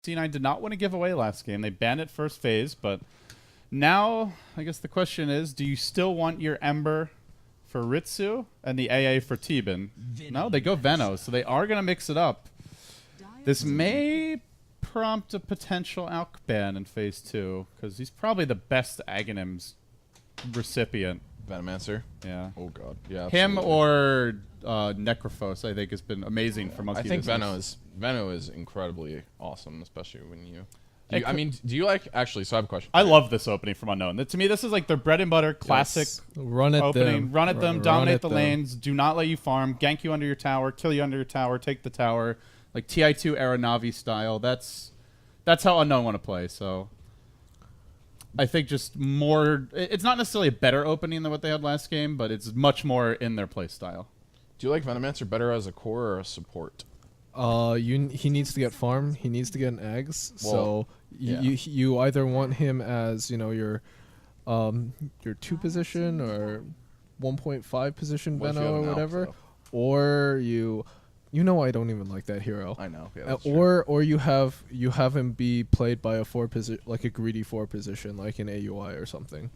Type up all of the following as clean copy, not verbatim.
C9 did not want to give away last game. They banned it first phase, but now I guess the question is, do you still want your Ember for Ritsu and the AA for Tebin? No, they go Veno, so they are going to mix it up. This may prompt a potential Alk ban in phase 2, because he's probably the best Aghanims recipient. Venomancer? Yeah. Oh, God. Yeah, Him absolutely. or Necrophos, I think, has been amazing for Monkey I think business. Veno is incredibly awesome, especially when you... I mean, do you like... Actually, so I have a question. I love this opening from Unknown. To me, this is like their bread and butter classic Run at opening. them. Run at them, Run dominate at the them. lanes, do not let you farm, gank you under your tower, kill you under your tower, take the tower. Like TI2 era Navi style. That's how Unknown want to play, so... I think just more... It's not necessarily a better opening than what they had last game, but it's much more in their play style. Do you like Venomancer better as a core or a support? He needs to get farm. He needs to get an eggs. Well, So yeah. you either want him as your 2 position or 1.5 position What if you Veno have or an Alp, whatever, though? or you know I don't even like that hero. I know. Yeah, that's true. Or you have him be played by a 4 position, like a greedy 4 position, like an AUI or something.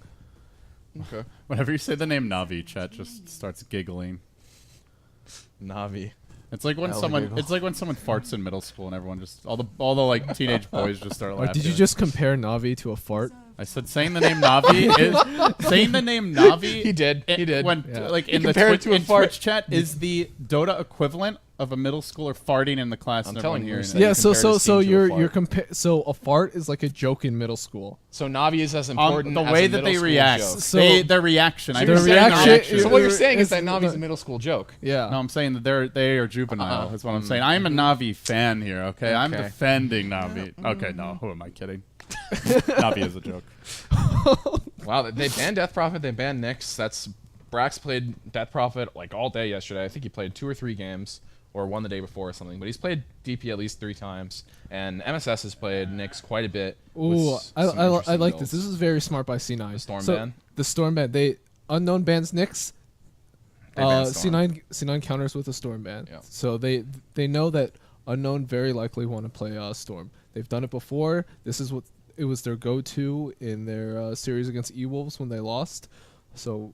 Okay. Whenever you say the name Navi, chat just starts giggling. Navi. It's like when Hell someone giggle. it's like when someone farts in middle school and everyone just all the like teenage boys just start Or laughing. did you just compare Navi to a fart? I said saying the name Navi is saying the name Navi. He did. He did. When Yeah. like He in the compared it to a fart. Twitch chat is the Dota equivalent of a middle schooler farting in the class. I'm and telling everyone you, hearing Yeah, it. So compared his team to a you're fart. a fart is like a joke in middle school. So Navi is as important the as way a that middle they school react, joke. So- their reaction. So I'm you're saying saying their reaction- So what you're It's- saying is that it's- Navi's a middle school joke. Yeah. No, I'm saying that they are juvenile. That's what I'm saying. I'm a Navi fan here. Okay, I'm Okay. defending Navi. Okay, no, who am I kidding? Navi is a joke. Wow, they banned Death Prophet. They banned Nyx. That's Brax played Death Prophet like all day yesterday. I think he played 2 or 3 games, or one the day before or something. But he's played DP at least 3 times, and MSS has played Nyx quite a bit. Ooh, with I some interesting like builds. this. This is very smart by C9. The Storm So, ban? The Storm ban. They Unknown bans Nyx. They banned Storm. C9 counters with a Storm ban. Yeah. So they know that Unknown very likely want to play Storm. They've done it before. This is what it was their go-to in their series against E-Wolves when they lost. So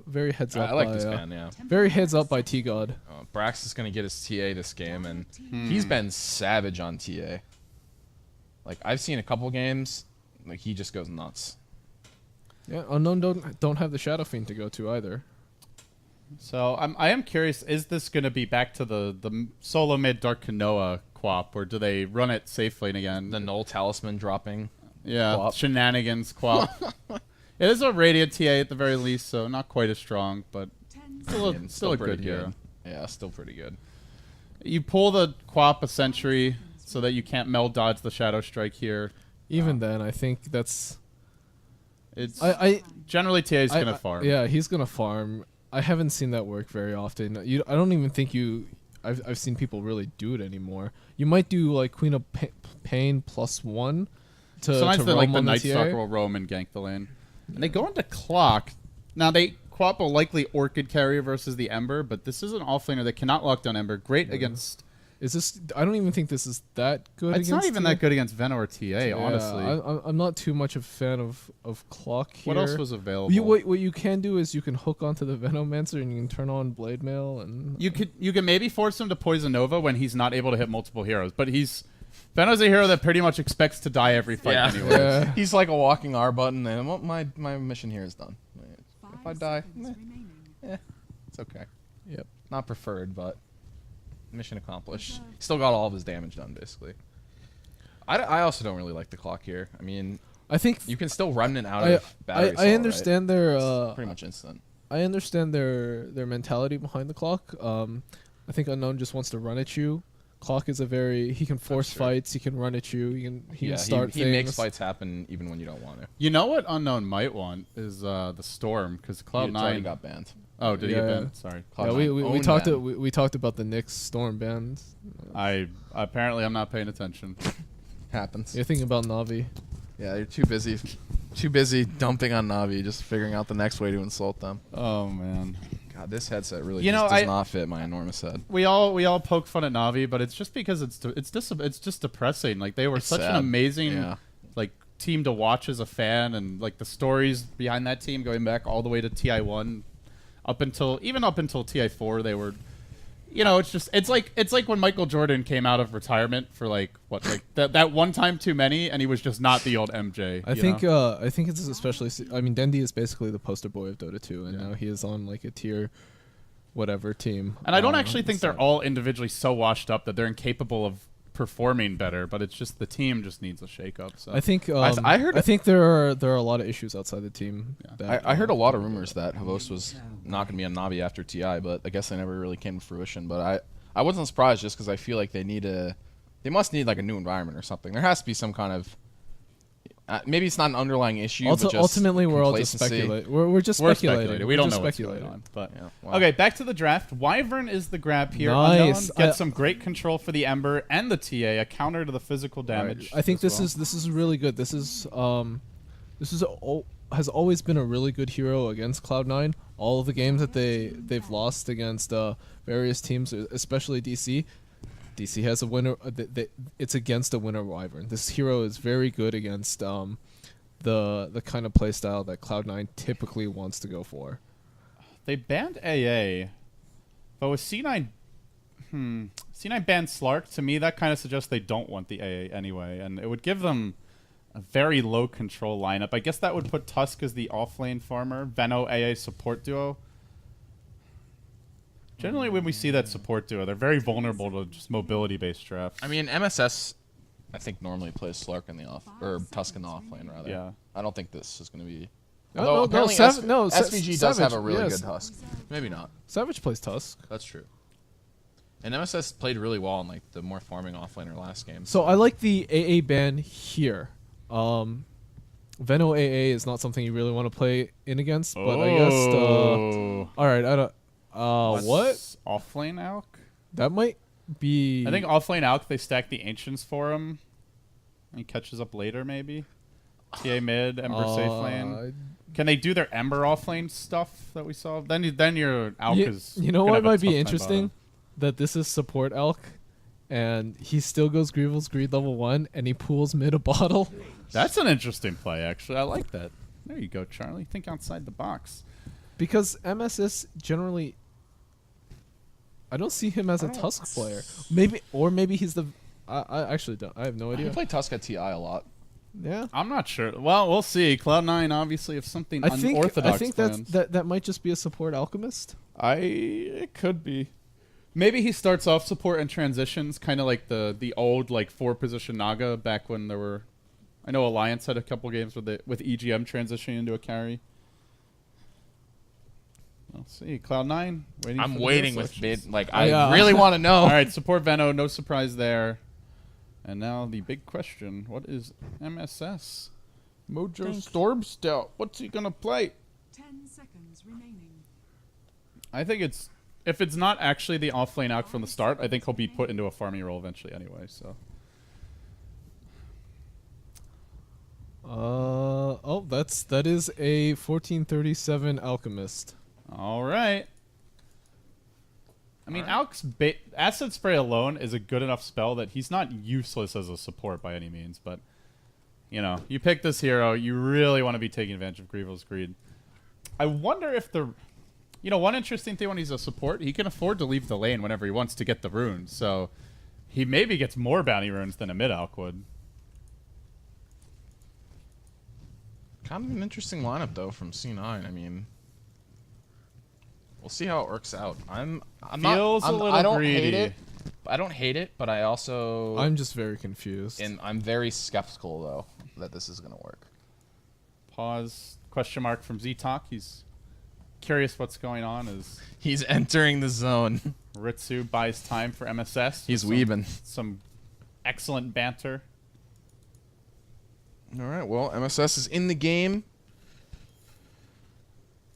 very heads up. I like by, this ban, yeah. Very heads up by T-God. Brax is going to get his TA this game, and he's been savage on TA. Like, I've seen a couple games, like, he just goes nuts. Yeah, Unknown don't have the Shadow Fiend to go to either. So I am curious. Is this going to be back to the solo mid Dark Kanoa quap, or do they run it safe lane again? The Null Talisman dropping. Yeah, Quap. shenanigans quap. It is a Radiant TA at the very least, so not quite as strong, but still a good pretty hero. Yeah, still pretty good. You pull the quap a sentry so that you can't meld dodge the Shadow Strike here. Even then, I think that's... It's I generally TA is gonna farm. Yeah, he's gonna farm. I haven't seen that work very often. I don't even think I've seen people really do it anymore. You might do like Queen of Pain +1 to Sometimes roam like the on Night TA. Stalker will roam and gank the lane. And they go into Clock. Now they quap will likely Orchid carrier versus the Ember, but this is an offlaner that cannot lock down Ember. Great against. Is this? I don't even think this is that good. It's not against even TA. that good against Veno or TA, Yeah, honestly. I'm not too much of a fan of Clock here. What else was available? What you can do is you can hook onto the Venomancer and you can turn on Blade Mail and You can maybe force him to Poison Nova when he's not able to hit multiple heroes, but Veno's a hero that pretty much expects to die every fight anyway. Yeah. He's like a walking R button, and well, my mission here is done. If I die, it's okay. Yep. Not preferred, but mission accomplished. Still got all of his damage done, basically. I also don't really like the Clock here. I mean, I think you can still run it out of battery. I understand their It's pretty much instant. I understand their mentality behind the Clock. I think Unknown just wants to run at you. Clock is he can force true. fights. He can run at you. He can start he things. makes fights happen even when you don't want to. You know what Unknown might want is the Storm, because It's already Cloud9 got banned. Oh, did he Yeah. get banned? Sorry. Yeah, Cloud9 we own talked ban. we talked about the Knicks Storm bans. Apparently I'm not paying attention. Happens. You're thinking about Navi. Yeah, you're too busy dumping on Navi, just figuring out the next way to insult them. Oh man. God, this headset really You know, does not fit my enormous head. We all poke fun at Navi, but it's just because it's just depressing. Like they were It's such an sad. amazing Yeah. like team to watch as a fan, and like the stories behind that team going back all the way to TI1 up until TI4 they were, you know, it's like when Michael Jordan came out of retirement for like that one time too many, and he was just not the old MJ. I think it's especially. I mean, Dendi is basically the poster boy of Dota 2, and now he is on like a tier, whatever team. And I don't actually think they're all individually so washed up that they're incapable of performing better, but it's just the team just needs a shake-up. So I think I think there are a lot of issues outside the team. That, I heard a lot of rumors that Havos was not going to be on Navi after TI, but I guess they never really came to fruition. But I wasn't surprised just because I feel like they must need like a new environment or something. There has to be some kind of maybe it's not an underlying issue. But just ultimately, we're all just complacency. speculating. We're just we're speculating. We don't We're know what's just going on. But Yeah, wow. okay, back to the draft. Wyvern is the grab here. Nice. Unknown gets some great control for the Ember and the TA, a counter to the physical damage. I think as this is really good. This is has always been a really good hero against Cloud9. All of the games that they've lost against various teams, especially DC. DC has a winner. It's against a winner Wyvern. This hero is very good against the kind of playstyle that Cloud9 typically wants to go for. They banned AA, but with C9, C9 banned Slark. To me, that kind of suggests they don't want the AA anyway, and it would give them a very low control lineup. I guess that would put Tusk as the offlane farmer, Veno AA support duo. Generally, when we see that support duo, they're very vulnerable to just mobility-based drafts. I mean, MSS, I think normally plays Slark in the Tusk in the off lane rather. Yeah. I don't think this is going to be. No, apparently SVG does have a really good Tusk. Maybe not. Savage plays Tusk. That's true. And MSS played really well in like the more farming offlaner last game. So I like the AA ban here. Veno AA is not something you really want to play in against, but I guess. All right, I don't. What? Offlane Alk? That might be. I think offlane Alk, they stack the Ancients for him. He catches up later, maybe. TA mid, Ember safe lane. Can they do their Ember offlane stuff that we saw? Then your Alk is. You know gonna what have a might tough be time interesting? bottom. That this is support Elk, and he still goes Greevil's Greed level 1, and he pools mid a bottle. That's an interesting play, actually. I like that. There you go, Charlie. Think outside the box. Because MSS generally, I don't see him as a Tusk player. Maybe he's the. I actually don't. I have no He idea. played Tusk at TI a lot. Yeah. I'm not sure. Well, we'll see. Cloud9, obviously, if something I think unorthodox that's, plans. that might just be a support alchemist. It could be. Maybe he starts off support and transitions, kind of like the old like 4-position Naga back when there were. I know Alliance had a couple games with EGM transitioning into a carry. We'll see. Cloud9 waiting. I'm for the waiting real with selections. mid. Like I really want to know. All right, support Veno, no surprise there. And now the big question: what is MSS? Mojo Storm Stout. What's he gonna play? 10 seconds remaining. I think if it's not actually the offlane out from the start, I think he'll be put into a farming role eventually anyway. So. That is a 1437 alchemist. All right. I mean, Alk's Acid Spray alone is a good enough spell that he's not useless as a support by any means, but, you know, you pick this hero, you really want to be taking advantage of Greevil's Greed. I wonder if one interesting thing when he's a support, he can afford to leave the lane whenever he wants to get the runes, so he maybe gets more bounty runes than a mid-Alk would. Kind of an interesting lineup though from C9. I mean, we'll see how it works out. I don't hate it. I don't hate it, but I also I'm just very confused. and I'm very skeptical though that this is gonna work. Pause. Question mark from Z-Talk. He's curious what's going on as He's entering the zone. Ritsu buys time for MSS. He's with weebing. some excellent banter. All right. Well, MSS is in the game.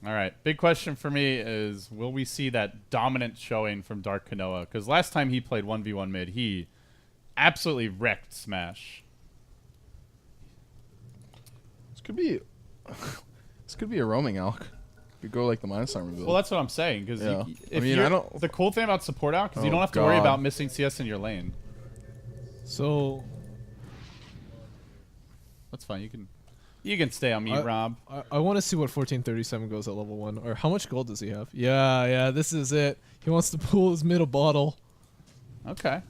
All right. Big question for me is, will we see that dominant showing from Dark Kanoa? Because last time he played 1v1 mid, he absolutely wrecked Smash. This could be a roaming elk. You go like the minus armor build. Well, that's what I'm saying. Because Yeah. if I mean, you're, I don't- the cool thing about support out, because you Oh, don't have to worry God. about missing CS in your lane. So That's fine. You can stay on mute, Rob. I want to see what 1437 goes at level 1. Or how much gold does he have? Yeah, this is it. He wants to pull his middle bottle. Okay.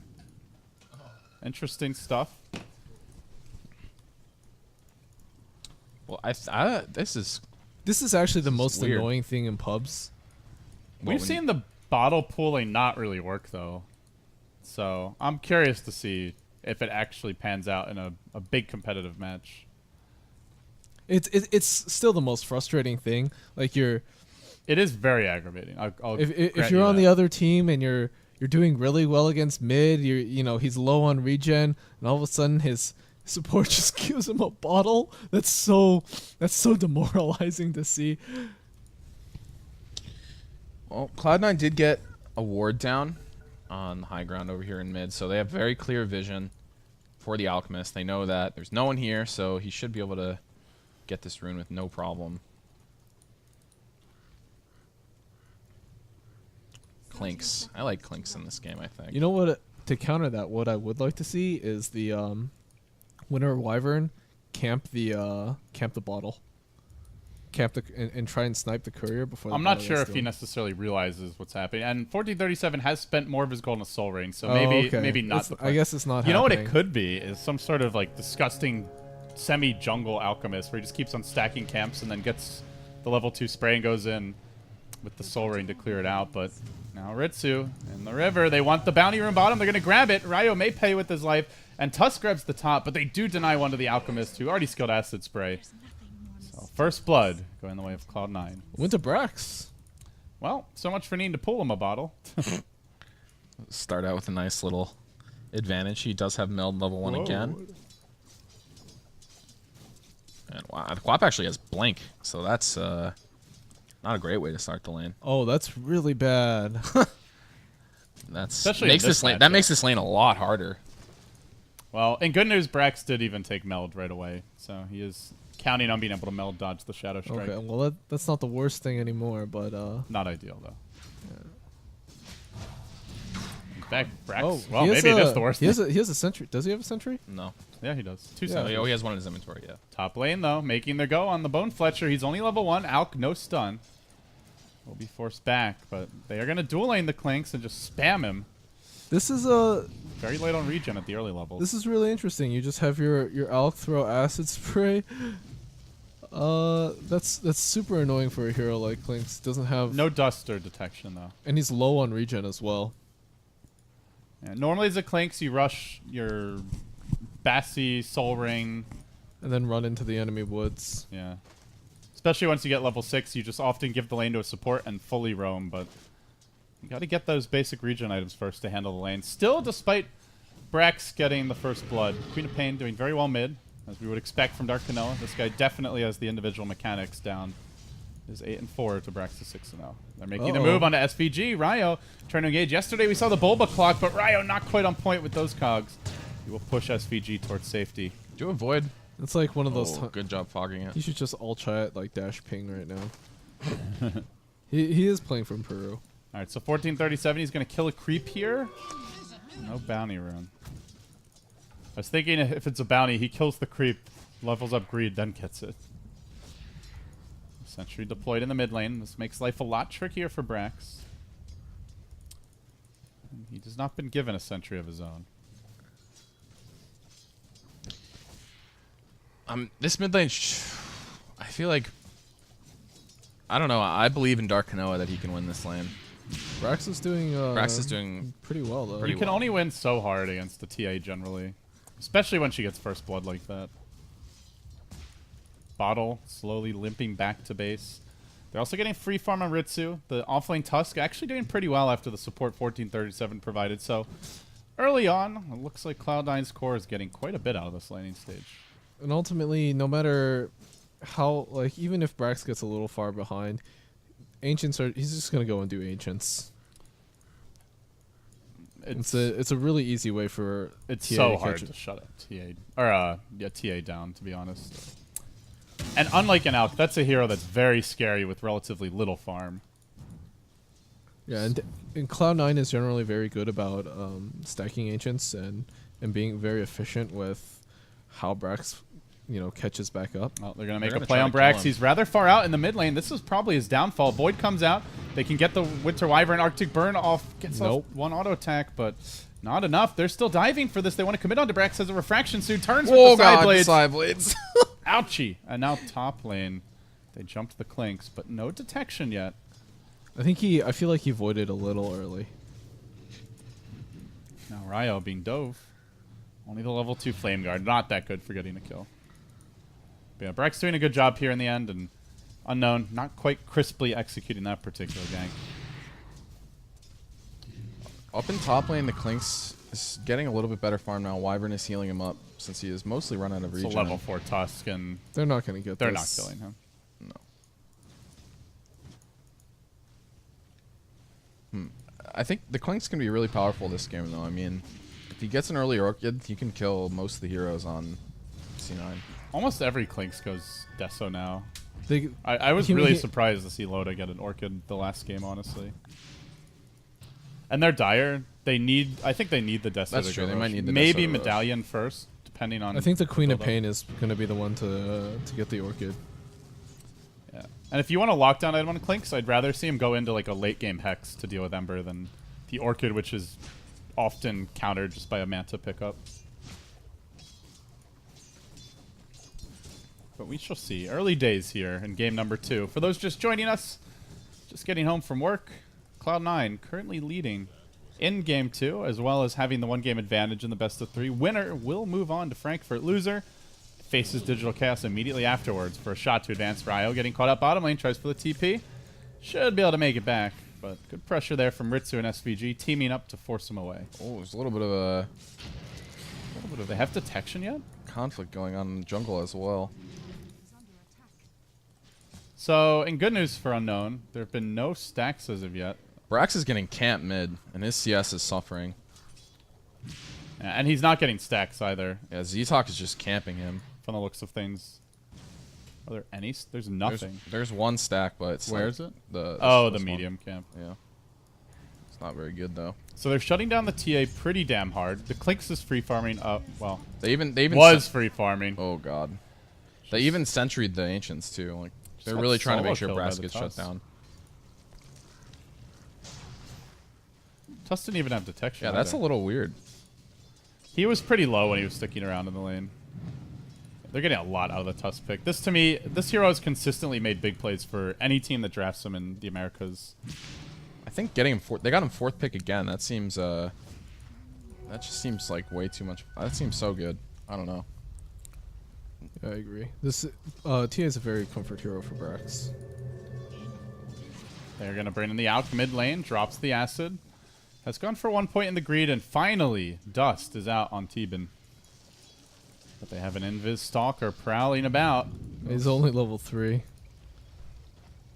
Interesting stuff. Well, this is This is actually the most weird. annoying thing in pubs. We've when- seen the bottle pooling not really work, though. So I'm curious to see if it actually pans out in a big competitive match. It's still the most frustrating thing. Like It is very aggravating. I'll if grant you're you on that. the other team and you're doing really well against mid, he's low on regen, and all of a sudden his support just gives him a bottle. That's so demoralizing to see. Well, Cloud9 did get a ward down on the high ground over here in mid, so they have very clear vision for the Alchemist. They know that there's no one here, so he should be able to get this rune with no problem. Clinks. I like Clinks in this game, I think. You know what? To counter that, what I would like to see is the Winter Wyvern camp the bottle, and try and snipe the courier before. I'm the not bottle sure gets if to he him. necessarily realizes what's happening. And 1437 has spent more of his gold in a soul ring, so Oh, maybe okay. maybe not It's- the I guess it's not. You know what it happening. could be is some sort of like disgusting semi-jungle alchemist where he just keeps on stacking camps and then gets the level 2 spray and goes in with the soul ring to clear it out. But now Ritsu in the river. They want the bounty room bottom. They're going to grab it. Ryo may pay with his life. And Tusk grabs the top, but they do deny one to the alchemist who already skilled acid spray. So first blood going the way of Cloud9. Went to Brax. Well, so much for needing to pull him a bottle. Start out with a nice little advantage. He does have meld level 1 again. And wow, the Quap actually has blink, so that's not a great way to start the lane. Oh, that's really bad. That's Especially makes in this this lane matchup. that makes this lane a lot harder. Well, in good news, Brax did even take meld right away, so he is counting on being able to meld dodge the Shadow Strike. Okay, well that's not the worst thing anymore, but Not ideal, though. In fact, Brax, oh, well, he has maybe it is a- the worst He thing. has a sentry. Does he have a sentry? No. Yeah, he does. Two Yeah. sentries. Oh, he has one in his inventory, yeah. Top lane, though, making their go on the Bone Fletcher. He's only level 1. Alk, no stun. Will be forced back, but they are going to dual lane the Clinks and just spam him. This is Very late on regen at the early levels. This is really interesting. You just have your Alk throw acid spray. That's super annoying for a hero like Clinks. Doesn't have No dust or detection, though. and he's low on regen as well. Yeah, normally as a Clinks, you rush your Bassi, Soul Ring. And then run into the enemy woods. Yeah. Especially once you get level 6, you just often give the lane to a support and fully roam, but you got to get those basic regen items first to handle the lane. Still, despite Brax getting the first blood, Queen of Pain doing very well mid, as we would expect from Dark Canoa. This guy definitely has the individual mechanics down. Is 8-4 to Brax's 6-0. They're making the move onto SVG. Ryo trying to engage. Yesterday we saw the Bulba clock, but Ryo not quite on point with those cogs. He will push SVG towards safety. Do you avoid? It's like one of those. Oh, good job fogging it. You should just all try it like dash ping right now. he is playing from Peru. All right, so 1437, he's going to kill a creep here. No bounty rune. I was thinking if it's a bounty, he kills the creep, levels up greed, then gets it. Sentry deployed in the mid lane. This makes life a lot trickier for Brax. And he has not been given a sentry of his own. This mid lane, I feel like, I don't know. I believe in Dark Canoa that he can win this lane. Brax is doing. Brax is doing pretty well though. pretty You can well. only win so hard against the TA generally. Especially when she gets first blood like that. Bottle slowly limping back to base. They're also getting free farm on Ritsu. The offlane Tusk actually doing pretty well after the support 1437 provided. So early on, it looks like Cloud9's core is getting quite a bit out of this laning stage. And ultimately, no matter how, like, even if Brax gets a little far behind, Ancients are. He's just gonna go and do Ancients. It's a really easy way for It's TA so to hard catch to it. shut up TA or TA down, to be honest. And unlike an Alk, that's a hero that's very scary with relatively little farm. Yeah, and Cloud9 is generally very good about stacking Ancients and being very efficient with how Brax, catches back up. Well, they're going to make They're a gonna play try on to kill Brax. him. He's rather far out in the mid lane. This is probably his downfall. Void comes out. They can get the Winter Wyvern Arctic Burn off. Gets off one auto attack, but not enough. They're still diving for this. They want to commit onto Brax as a refraction suit. Turns with the side blades. Side blades. Ouchie. And now top lane. They jumped the Clinks, but no detection yet. I feel like he voided a little early. Now Ryo being dove. Only the level 2 Flame Guard. Not that good for getting a kill. But yeah, Brax doing a good job here in the end, and Unknown not quite crisply executing that particular gank. Up in top lane, the Clinks is getting a little bit better farm now. Wyvern is healing him up since he is mostly run out of It's regen. a level 4 Tusk, and They're not going to get they're this. not killing him. No. I think the Clinks can be really powerful this game, though. I mean, if he gets an early Orchid, he can kill most of the heroes on C9. Almost every Clinks goes Deso now. They, I was he- really he- surprised to see Loda get an Orchid the last game, honestly. And they're dire. I think they need the Deso. That's to true, go they might rush. need the Maybe Deso to rush. Medallion first, depending on. I think the Queen of build-up. Pain is going to be the one to get the Orchid. Yeah. And if you want a lockdown item on Clinks, I'd rather see him go into like a late game Hex to deal with Ember than the Orchid, which is often countered just by a Manta pickup. But we shall see. Early days here in game number 2. For those just joining us, just getting home from work, Cloud9 currently leading in game 2, as well as having the 1-game advantage in the best of 3. Winner will move on to Frankfurt. Loser faces Digital Chaos immediately afterwards for a shot to advance. Ryo getting caught up bottom lane, tries for the TP. Should be able to make it back, but good pressure there from Ritsu and SVG, teaming up to force him away. Oh, there's a little bit of Do they have detection yet? conflict going on in the jungle as well. So, in good news for Unknown, there have been no stacks as of yet. Brax is getting camped mid, and his CS is suffering. And he's not getting stacks either, Yeah, Z-Talk is just camping him. from the looks of things. Are there any? There's nothing. There's one stack, but it's Where like is it? The Oh, this the one. medium camp. Yeah. It's not very good though. So they're shutting down the TA pretty damn hard. The Clinks is free farming. Well, They even was free farming. Oh god. They even sentryed the ancients too. Like they're got really trying to make sure solo killed by Brass the gets shut Tusk. down. Tusk didn't even have detection. Yeah, that's a either. little weird. He was pretty low when he was sticking around in the lane. They're getting a lot out of the Tusk pick. This, to me, this hero has consistently made big plays for any team that drafts him in the Americas. I think getting him they got him 4th pick again. That seems that just seems like way too much. That seems so good. I don't know. Yeah, I agree. This TA is a very comfort hero for Brax. They're going to bring in the Alk mid lane, drops the Acid. Has gone for 1 point in the greed, and finally, Dust is out on T-Bin. But they have an Invis Stalker prowling about. He's only level 3.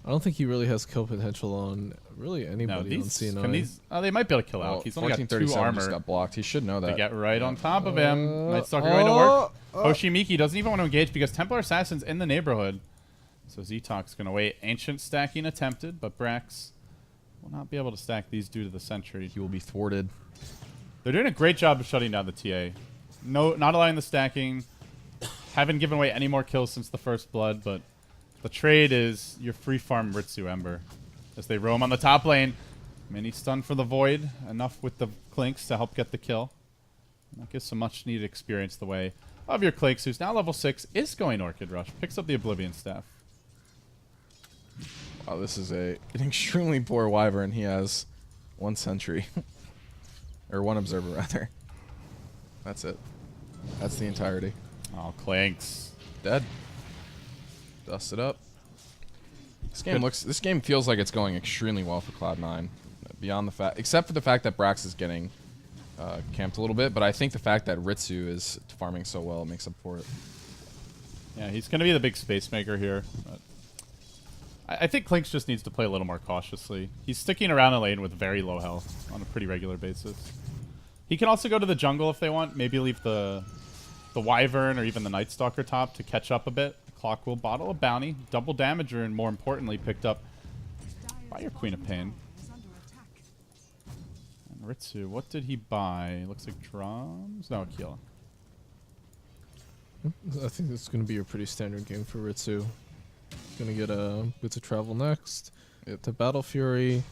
I don't think he really has kill potential on really No, anybody on these, C9. can these, they might be able to kill Well, Alk. He's only got 2 1437 just armor. got blocked. He should know They that. get right on top of him. Night Stalker going to work. Hoshimiki doesn't even want to engage because Templar Assassin's in the neighborhood. So Z-Talk's going to wait. Ancient stacking attempted, but Brax will not be able to stack these due to the sentry. He will be thwarted. They're doing a great job of shutting down the TA. No, not allowing the stacking. Haven't given away any more kills since the first blood, but the trade is your free farm Ritsu Ember. As they roam on the top lane. Mini stun for the Void. Enough with the Clinks to help get the kill. And that gives some much needed experience the way of your Clinks, who's now level 6, is going Orchid Rush. Picks up the Oblivion Staff. Wow, this is an extremely poor Wyvern. He has 1 sentry. Or 1 observer, rather. That's it. That's the entirety. Oh, Clinks. Dead. Dust it up. This game feels like it's going extremely well for Cloud9. Beyond the fact, except for the fact that Brax is getting camped a little bit, but I think the fact that Ritsu is farming so well makes up for it. Yeah, he's going to be the big space maker here. But I think Clinks just needs to play a little more cautiously. He's sticking around a lane with very low health on a pretty regular basis. He can also go to the jungle if they want. Maybe leave the Wyvern or even the Night Stalker top to catch up a bit. Clock will bottle a bounty, double damager, and more importantly, picked up by your Queen of Pain. Is under attack. And Ritsu, what did he buy? Looks like drums. No, Akila. I think this is going to be a pretty standard game for Ritsu. Going to get a Boots of Travel next. To Battle Fury.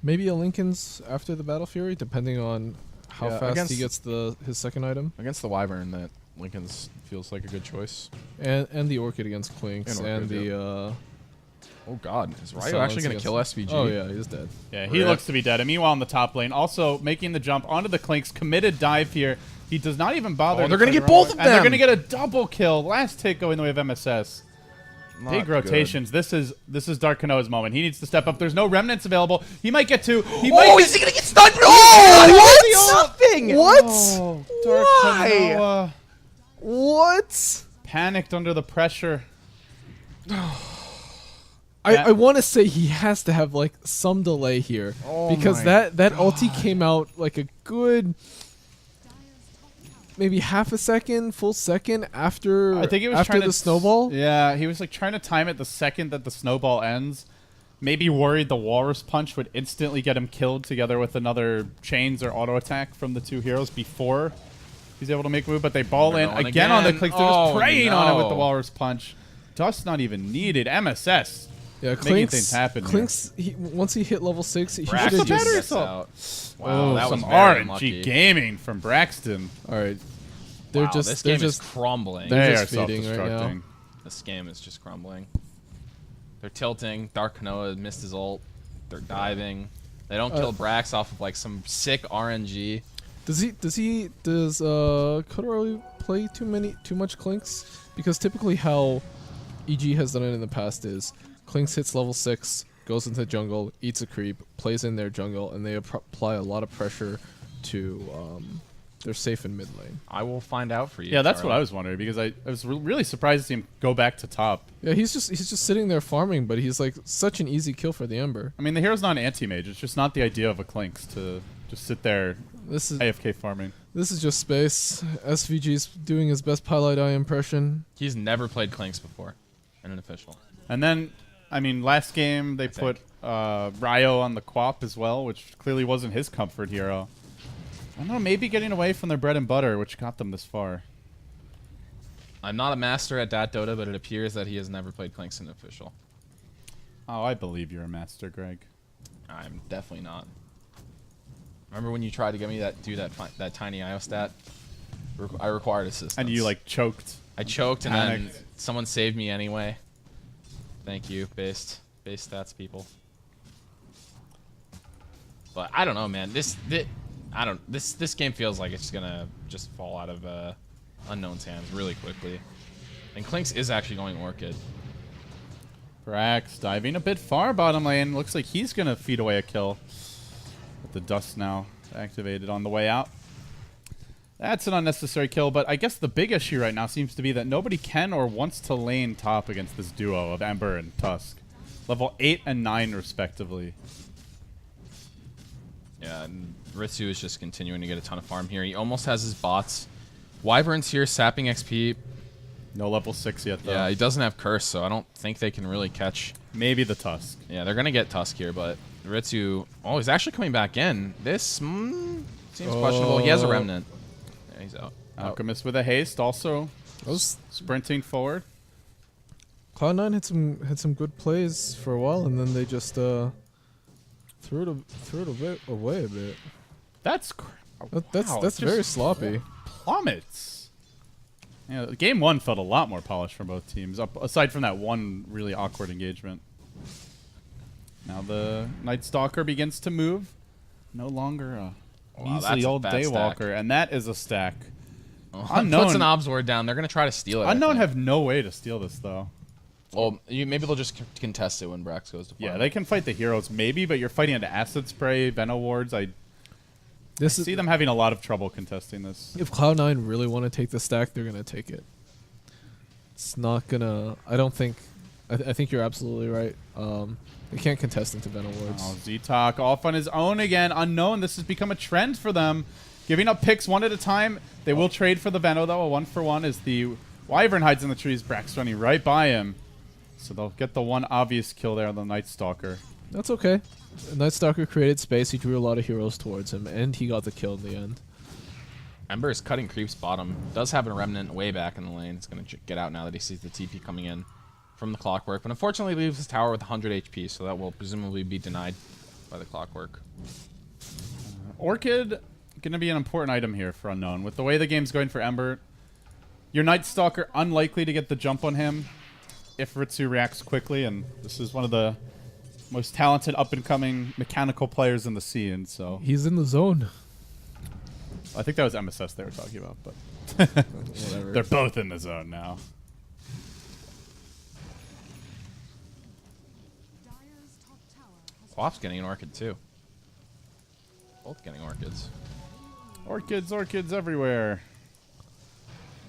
Maybe a Lincoln's after the Battle Fury, depending on how Yeah, fast against- he gets his second item. Against the Wyvern, that Lincoln's feels like a good choice. And the Orchid against Clinks. And And, Orchid, the... Oh god, is Ryo Silence actually going to against- kill SVG? Oh yeah, he's dead. Yeah, he Rip. looks to be dead. And meanwhile, in the top lane, also making the jump onto the Clinks, committed dive here. He does not even bother. Oh, they're gonna turn get around. both of And they're them. going to get a double kill. Last hit going the way of MSS. Not Big good. rotations. This is Dark Kanoa's moment. He needs to step up. There's no remnants available. He might get two. He might Oh, get is he going to get stunned? Oh, Nothing! What? Oh, Dark Why? Kanoa What? panicked under the pressure. I want to say he has to have like some delay here Oh because my that ulti came out like a good maybe half a second, full second after I think it was after trying the to snowball. Yeah, he was like trying to time it the second that the snowball ends. Maybe worried the Walrus Punch would instantly get him killed together with another chains or auto attack from the two heroes before he's able to make a move. But they ball They're in going again on the again. Clinks. They're just Oh, preying on it with the no. Walrus Punch. Dust not even needed. MSS. Yeah, Making Clinks, things happen here. Clinks, once he hit level 6, he should Braxton have the battery just... assault? out. Wow, that was some very RNG unlucky. gaming from Braxton. All right, they're Wow, just this they're game just is crumbling. They're They are just feeding right now. self-destructing. This game is just crumbling. They're tilting. Dark Kanoa missed his ult. They're diving. They don't kill Brax off of like some sick RNG. does Kodoroli play too much Clinks? Because typically how EG has done it in the past is Clinks hits level 6, goes into jungle, eats a creep, plays in their jungle, and they apply a lot of pressure to they're safe in mid lane. I will find out for you. Yeah, that's what Charlie. I was wondering because I was really surprised to see him go back to top. Yeah, he's just sitting there farming, but he's like such an easy kill for the Ember. I mean, the hero's not an anti-mage. It's just not the idea of a Clinks to just sit there This is AFK farming. just space. SVG's doing his best Pilot Eye impression. He's never played Clinks before in an official. And then, I mean, last game they put Ryo on the Quap as well, which clearly wasn't his comfort hero. I don't know, maybe getting away from their bread and butter, which got them this far. I'm not a master at that Dota, but it appears that he has never played Clinks in an official. Oh, I believe you're a master, Greg. I'm definitely not. Remember when you tried to get me that tiny IO stat? I required assistance. And you, like, choked. I choked and then panicked. someone saved me anyway. Thank you, base stats people. But I don't know, man. This game feels like it's gonna just fall out of Unknown's hands really quickly. And Clinks is actually going Orchid. Brax diving a bit far bottom lane. Looks like he's going to feed away a kill. With the dust now activated on the way out. That's an unnecessary kill, but I guess the big issue right now seems to be that nobody can or wants to lane top against this duo of Ember and Tusk. Level 8 and 9 respectively. Yeah, and Ritsu is just continuing to get a ton of farm here. He almost has his bots. Wyvern's here sapping XP. No level 6 yet, though. Yeah, he doesn't have Curse, so I don't think they can really catch. Maybe the Tusk. Yeah, they're going to get Tusk here, but Ritsu... Oh, he's actually coming back in. This seems questionable. He has a Remnant. Yeah, he's out. Alchemist with a haste, also Those sprinting forward. Cloud9 had some good plays for a while, and then they just threw it away a bit. That's That's very sloppy. plummets. Yeah, game 1 felt a lot more polished from both teams, aside from that one really awkward engagement. Now the Night Stalker begins to move. No longer a Wow, that's easily a old bad stack. Daywalker, and that is a stack. Unknown puts an obs ward down. They're going to try to steal it. I Unknown think. have no way to steal this, though. Well, maybe they'll just contest it when Brax goes to farm. Yeah, they can fight the heroes, maybe, but you're fighting into Acid Spray, Venom Wards. I see them having a lot of trouble contesting this. If Cloud9 really want to take the stack, they're gonna take it. It's not gonna. I don't think. I think you're absolutely right. They can't contest into Venom Wards. Oh, Z-Talk off on his own again. Unknown, this has become a trend for them. Giving up picks one at a time. They will trade for the Veno, though. A 1-for-1 as the Wyvern hides in the trees. Brax running right by him. So they'll get the one obvious kill there on the Night Stalker. That's okay. Night Stalker created space. He drew a lot of heroes towards him, and he got the kill in the end. Ember is cutting creeps bottom. Does have a remnant way back in the lane. He's going to get out now that he sees the TP coming in from the Clockwork. But unfortunately leaves his tower with 100 HP, so that will presumably be denied by the Clockwork. Orchid going to be an important item here for Unknown. With the way the game's going for Ember, your Night Stalker unlikely to get the jump on him if Ritsu reacts quickly, and this is one of the most talented up-and-coming mechanical players in the scene, so... He's in the zone. I think that was MSS they were talking about, but... Whatever. They're both in the zone now. Dire's top tower has Quap's getting an Orchid too. Both getting Orchids. Orchids everywhere.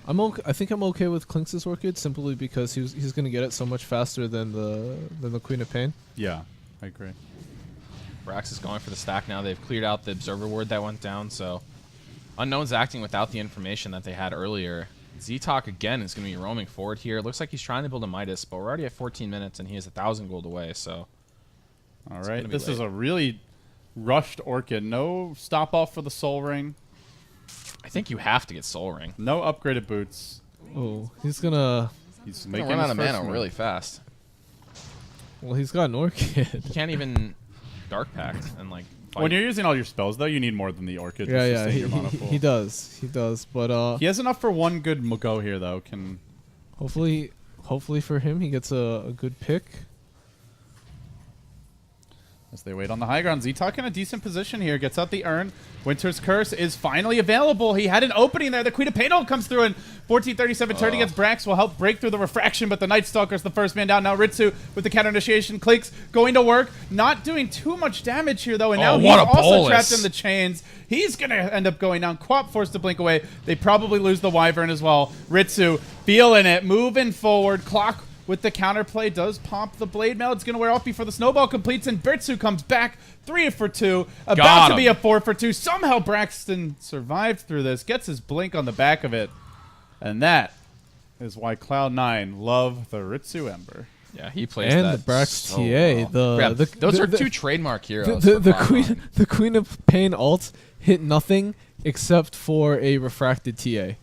I'm okay. I think I'm okay with Clinx's Orchid simply because he's going to get it so much faster than the Queen of Pain. Yeah, I agree. Brax is going for the stack now. They've cleared out the Observer Ward that went down, so Unknown's acting without the information that they had earlier. Z-Talk again is going to be roaming forward here. Looks like he's trying to build a Midas, but we're already at 14 minutes and he is 1,000 gold away, so... All It's right, gonna be this is late. a really rushed Orchid. No stop-off for the Soul Ring. I think you have to get Soul Ring. No upgraded boots. Oh, he's gonna. He's He's making gonna run out his of first mana move. really fast. Well, he's got an Orchid. He can't even Dark Pact and like fight. When you're using all your spells, though, you need more than the Orchid. Yeah, to yeah, sustain your mana pool. he does. He does. But He has enough for one good go here, though. hopefully for him, he gets a good pick. As they wait on the high ground, Z-Talk in a decent position here. Gets out the urn. Winter's Curse is finally available. He had an opening there. The Queen of Pain ult comes through, and 1437 turn against Brax will help break through the refraction, but the Night Stalker's the first man down. Now Ritsu with the counter initiation. Clicks going to work. Not doing too much damage here, though, and now he's what a also bolus. trapped in the chains. He's going to end up going down. Quap forced to blink away. They probably lose the Wyvern as well. Ritsu feeling it, moving forward. Clock with the counterplay does pop the blade mail. It's going to wear off before the snowball completes, and Bitsu comes back 3 for 2. About Got to him. be a 4 for 2. Somehow Braxton survived through this, gets his blink on the back of it, and that is why Cloud9 love the Ritsu Ember. Yeah, he plays And that the Brax so TA, well. Those are the- two trademark heroes. The for Cloud9. Queen of Pain ult hit nothing except for a refracted TA.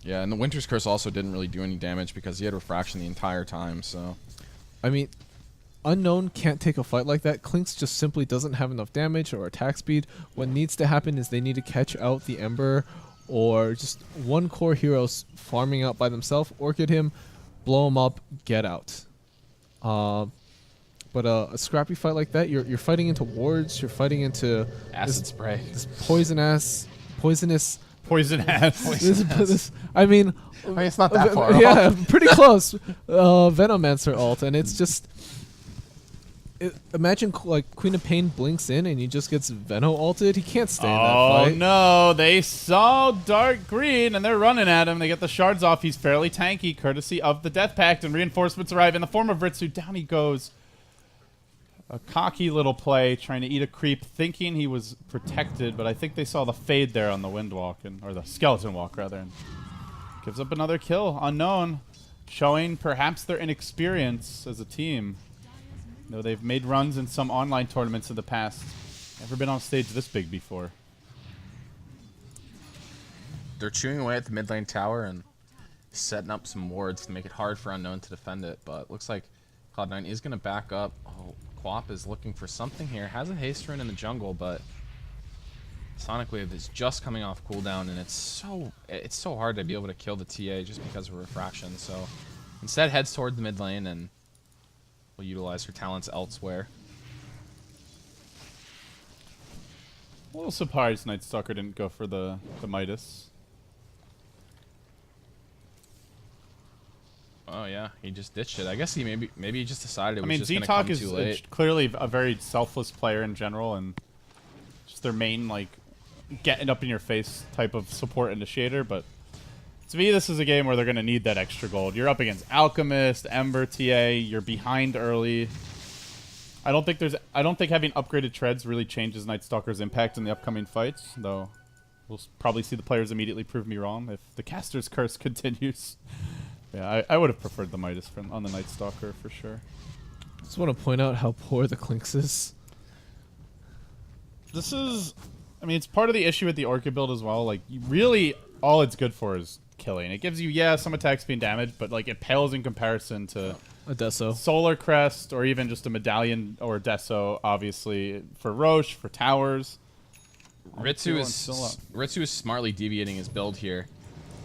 Yeah, and the Winter's Curse also didn't really do any damage because he had refraction the entire time. So I mean, Unknown can't take a fight like that. Clinks just simply doesn't have enough damage or attack speed. What needs to happen is they need to catch out the Ember or just one core hero farming out by themselves, Orchid him, blow him up, get out. But a scrappy fight like that, you're fighting into wards, you're fighting into acid spray. this poisonous. Poison ass. I mean, it's not that far yeah, off. pretty close. Venomancer ult, and it's just. Imagine like Queen of Pain blinks in and he just gets Veno ulted. He can't stay in that Oh fight. no, they saw Dark Green and they're running at him. They get the shards off. He's fairly tanky, courtesy of the Death Pact, and reinforcements arrive in the form of Ritsu. Down he goes. A cocky little play, trying to eat a creep, thinking he was protected, but I think they saw the fade there on the Windwalk, or the Skeleton Walk, rather. And gives up another kill. Unknown, showing perhaps their inexperience as a team. Though they've made runs in some online tournaments in the past. Never been on stage this big before. They're chewing away at the mid lane tower and setting up some wards to make it hard for Unknown to defend it, but looks like Cloud9 is going to back up. Oh, Quap is looking for something here. Has a haste rune in the jungle, but Sonic Wave is just coming off cooldown, and it's so hard to be able to kill the TA just because of refraction. So instead heads toward the mid lane and will utilize her talents elsewhere. A little surprised Night Stalker didn't go for the Midas. Oh yeah, he just ditched it. I guess he maybe he just decided it I was mean, just going to Z-Talk come is too late. clearly a very selfless player in general, and just their main, like, getting up in your face type of support initiator, but to me, this is a game where they're going to need that extra gold. You're up against Alchemist, Ember, TA, you're behind early. I don't think having upgraded treads really changes Night Stalker's impact in the upcoming fights, though we'll probably see the players immediately prove me wrong if the caster's curse continues. Yeah, I would have preferred the Midas on the Night Stalker for sure. Just want to point out how poor the Clinks is. This is, I mean, it's part of the issue with the Orchid build as well. Like, really, all it's good for is killing. It gives you, yeah, some attack speed and damage, but like it pales in comparison to A Deso. Solar Crest or even just a Medallion or Deso, obviously, for Roche, for towers. Ritsu is smartly deviating his build here.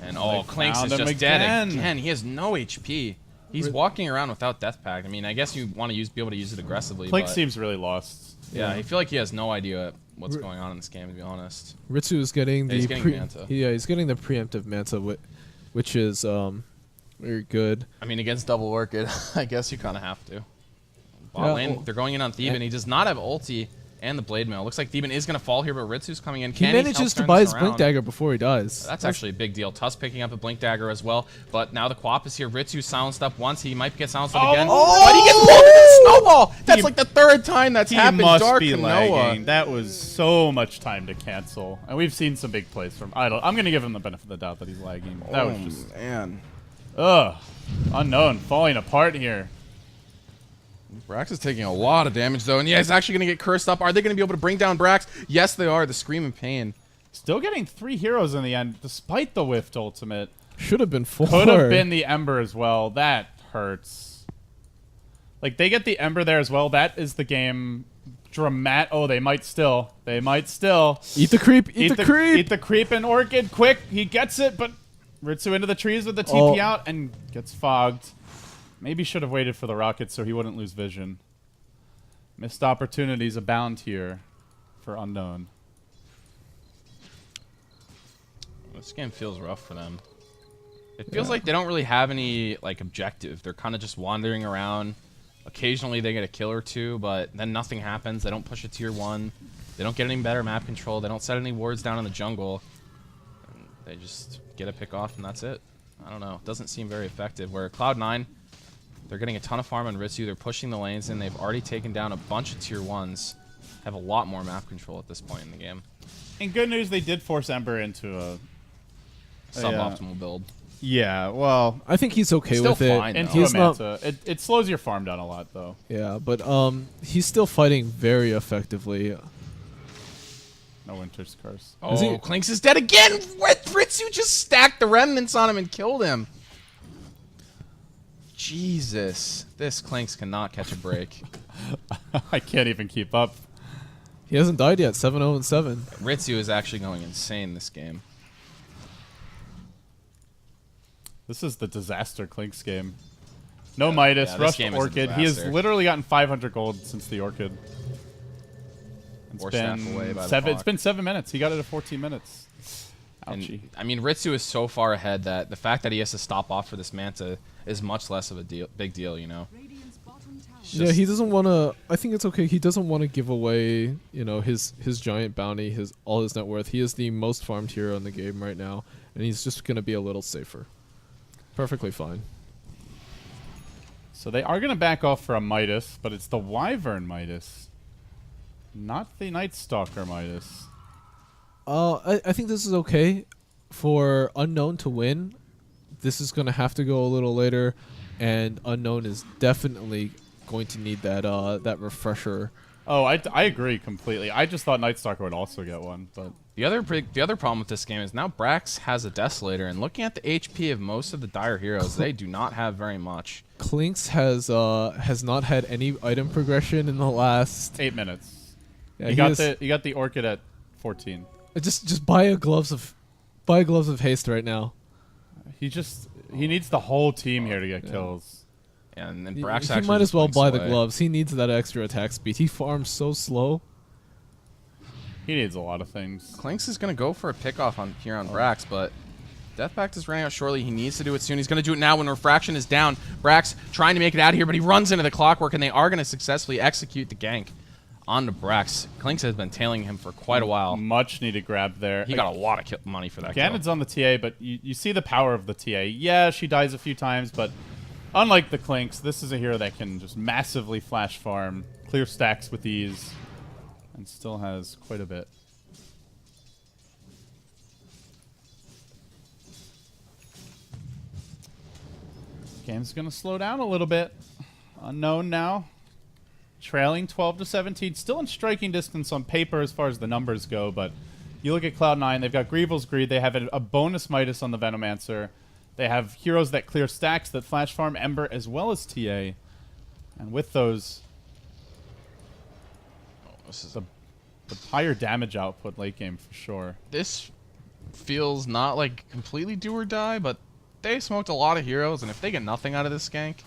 And They Clinks is found him just dead again. again. He has no HP. He's walking around without Death Pact. I mean, I guess you want to be able to use it aggressively. Clink but seems really lost. yeah, I feel like he has no idea what's going on in this game, to be honest. Ritsu is getting Yeah, he's the getting Manta. he's getting the preemptive Manta, which is very good. I mean, against Double Orchid, I guess you kind of have to. Bot Yeah, lane, well, they're going in on Theban. He does not have ulti and the Blade Mail. Looks like Theban is going to fall here, but Ritsu's coming in. He Can manages help to turn buy this his Blink around? Dagger before he dies. That's actually a big deal. Tusk picking up a Blink Dagger as well. But now the Quap is here. Ritsu silenced up once. He might get silenced up again. But he gets pulled with a snowball! That's like the third time that's He happened. must Dark be and lagging. Noah. That was so much time to cancel. And we've seen some big plays from Idle. I'm going to give him the benefit of the doubt that he's lagging. That was just... man. Ugh. Unknown. Falling apart here. Brax is taking a lot of damage, though. And yeah, he's actually going to get cursed up. Are they going to be able to bring down Brax? Yes, they are. The Scream in Pain. Still getting 3 heroes in the end, despite the Whiffed ultimate. Should have been 4. Could have been the Ember as well. That hurts. Like, they get the Ember there as well. That is the game. Oh, they might still. They might still. Eat the creep. Eat the creep. Eat the creep and Orchid. Quick. He gets it, but Ritsu into the trees with the TP out and gets fogged. Maybe should have waited for the rockets so he wouldn't lose vision. Missed opportunities abound here for Unknown. This game feels rough for them. It feels like they don't really have any like objective. They're kind of just wandering around. Occasionally they get a kill or two, but then nothing happens. They don't push a tier 1. They don't get any better map control. They don't set any wards down in the jungle. And they just get a pick off and that's it. I don't know. It doesn't seem very effective. Where Cloud9, they're getting a ton of farm on Ritsu. They're pushing the lanes and they've already taken down a bunch of tier 1s. Have a lot more map control at this point in the game. And good news, they did force Ember into a Suboptimal build. Yeah, well, I think he's okay Still with it. fine, though. into He's a not. Manta. It slows your farm down a lot, though. Yeah, but he's still fighting very effectively. No Winter's Curse. Oh, Is he- Clinks is dead again! Ritsu just stacked the remnants on him and killed him. Jesus. This Clinks cannot catch a break. I can't even keep up. He hasn't died yet. 7-0-7. Ritsu is actually going insane this game. This is the disaster Clinks game. No Midas, yeah, this rushed game is a Orchid. He has disaster. literally gotten 500 gold since the Orchid. Or staff away by the it's clock. been 7 minutes. He got it at 14 minutes. And, Ouchie. I mean, Ritsu is so far ahead that the fact that he has to stop off for this Manta is much less of a big deal, you know? Radiant's bottom tower. Yeah, he doesn't want to. I think it's okay. He doesn't want to give away, you know, his giant bounty, all his net worth. He is the most farmed hero in the game right now, and he's just gonna be a little safer. Perfectly fine. So they are going to back off for a Midas, but it's the Wyvern Midas. Not the Night Stalker Midas. I think this is okay for Unknown to win. This is gonna have to go a little later, and Unknown is definitely going to need that refresher. Oh, I agree completely. I just thought Night Stalker would also get one, but The other problem with this game is now Brax has a Desolator, and looking at the HP of most of the Dire heroes, they do not have very much. Clinks has not had any item progression in the last. 8 minutes. Yeah, You got the Orchid at 14. Just buy a gloves of haste right now. He needs the whole team here to get kills. And then He Brax actually might as just well blinks buy the away. gloves. He needs that extra attack speed. He farms so slow. He needs a lot of things. Clinks is going to go for a pickoff here on Brax, but Death Pact is running out shortly. He needs to do it soon. He's going to do it now when Refraction is down. Brax trying to make it out of here, but he runs into the Clockwork, and they are going to successfully execute the gank onto Brax. Clinks has been tailing him for quite a while. Much needed grab there. He got a lot of money for that kill. Ganon's on the TA, but you see the power of the TA. Yeah, she dies a few times, but unlike the Clinks, this is a hero that can just massively flash farm, clear stacks with ease, and still has quite a bit. Game's going to slow down a little bit. Unknown now. Trailing 12-17. Still in striking distance on paper as far as the numbers go, but you look at Cloud9, they've got Greevil's Greed. They have a bonus Midas on the Venomancer. They have heroes that clear stacks, that flash farm Ember, as well as TA. And with those, This is the higher damage output late game for sure. This feels not like completely do or die, but they smoked a lot of heroes, and if they get nothing out of this gank,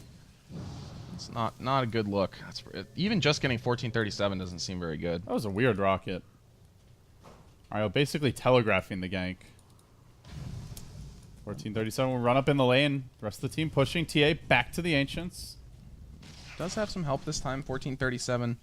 it's not a good look. Even just getting 1437 doesn't seem very good. That was a weird rocket. Alright, basically telegraphing the gank. 1437 will run up in the lane. The rest of the team pushing. TA back to the Ancients. Does have some help this time. 1437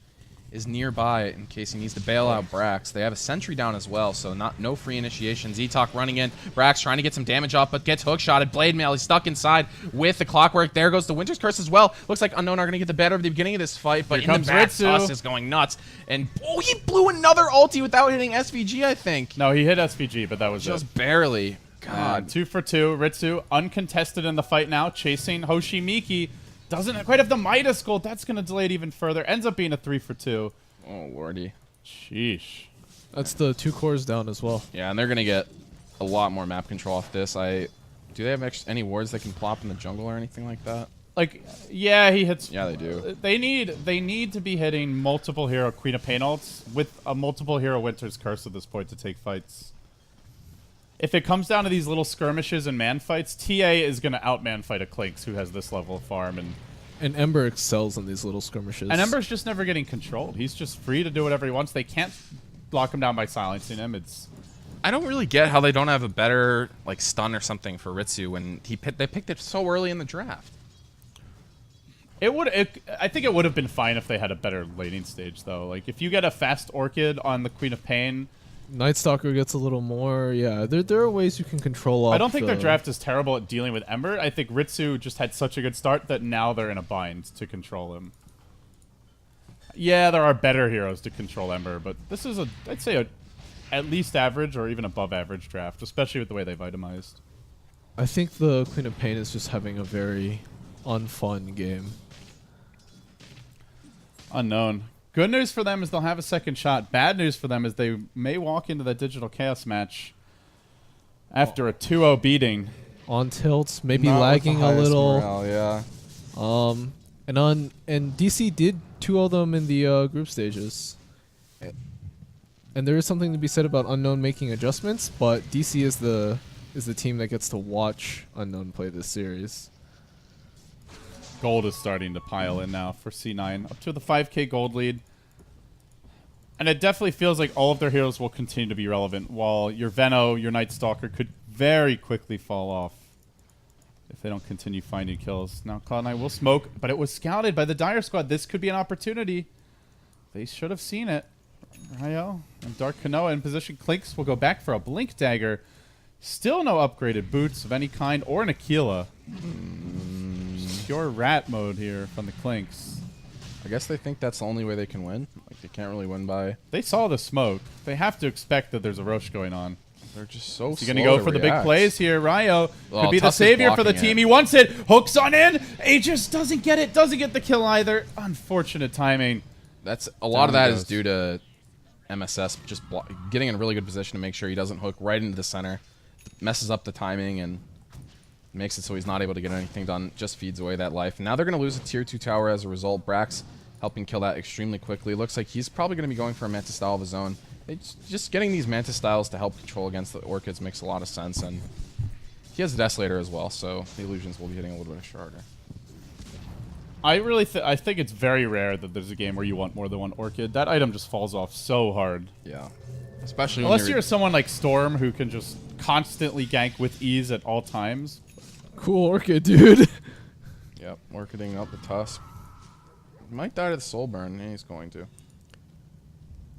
is nearby in case he needs to bail out Brax. They have a sentry down as well, so no free initiation. Z-Talk running in. Brax trying to get some damage off, but gets hookshotted. Blade Mail, he's stuck inside with the Clockwork. There goes the Winter's Curse as well. Looks like Unknown are going to get the better of the beginning of this fight, but Here in the comes back, Ritsu. Tuss is going nuts. And, oh, he blew another ulti without hitting SVG, I think. No, he hit SVG, but that was Just barely. God. God. 2 for 2. Ritsu uncontested in the fight now, chasing Hoshi Miki. Doesn't quite have the Midas gold. That's going to delay it even further. Ends up being a 3 for 2. Oh, lordy. Sheesh. That's the 2 cores down as well. Yeah, and they're going to get a lot more map control off this. Do they have any wards that can plop in the jungle or anything like that? Like, yeah, he hits. Yeah, they do. They need to be hitting multiple hero Queen of Pain ults with a multiple hero Winter's Curse at this point to take fights. If it comes down to these little skirmishes and man fights, TA is going to outman fight a Clinks who has this level of farm. And Ember excels in these little skirmishes. And Ember's just never getting controlled. He's just free to do whatever he wants. They can't lock him down by silencing him. I don't really get how they don't have a better like stun or something for Ritsu when they picked it so early in the draft. I think it would have been fine if they had a better laning stage, though. Like, if you get a fast Orchid on the Queen of Pain... Night Stalker gets a little more, yeah. There are ways you can control off I don't think their draft is terrible at dealing with Ember. I think Ritsu just had such a good start that now they're in a bind to control him. Yeah, there are better heroes to control Ember, but this is I'd say at least average or even above average draft, especially with the way they've itemized. I think the Queen of Pain is just having a very unfun game. Unknown. Good news for them is they'll have a second shot. Bad news for them is they may walk into that Digital Chaos match after a 2-0 beating. On tilts, maybe Not with the lagging a highest little. morale, yeah. And DC did 2-0 them in the group stages. And there is something to be said about Unknown making adjustments, but DC is the team that gets to watch Unknown play this series. Gold is starting to pile in now for C9. Up to the 5k gold lead. And it definitely feels like all of their heroes will continue to be relevant, while your Veno, your Night Stalker could very quickly fall off if they don't continue finding kills. Now Cloud9 will smoke, but it was scouted by the Dire Squad. This could be an opportunity. They should have seen it. Ryo and Dark Kanoa in position. Clinks will go back for a Blink Dagger. Still no upgraded boots of any kind or an Aquila. Pure rat mode here from the Clinks. I guess they think that's the only way they can win. Like they can't really win by. They saw the smoke. They have to expect that there's a Roche going on. They're just so. He's going to go for the big plays here. Ryo could be the Tusk is savior for the blocking team. it. He wants it. Hooks on in. Aegis doesn't get it. Doesn't get the kill either. Unfortunate timing. That's a lot of that Down is goes. due to MSS just getting in a really good position to make sure he doesn't hook right into the center, messes up the timing and makes it so he's not able to get anything done. Just feeds away that life. Now they're going to lose a tier 2 tower as a result. Brax helping kill that extremely quickly. Looks like he's probably going to be going for a Mantis style of his own. It's just getting these Mantis styles to help control against the Orchids makes a lot of sense, and he has a Desolator as well, so the illusions will be hitting a little bit extra harder. I think it's very rare that there's a game where you want more than one Orchid. That item just falls off so hard. Yeah. Especially Unless when you're someone like Storm who can just constantly gank with ease at all times. Cool Orchid, dude. Yep, Orchiding up the Tusk. He might die to the Soul Burn. Yeah, he's going to.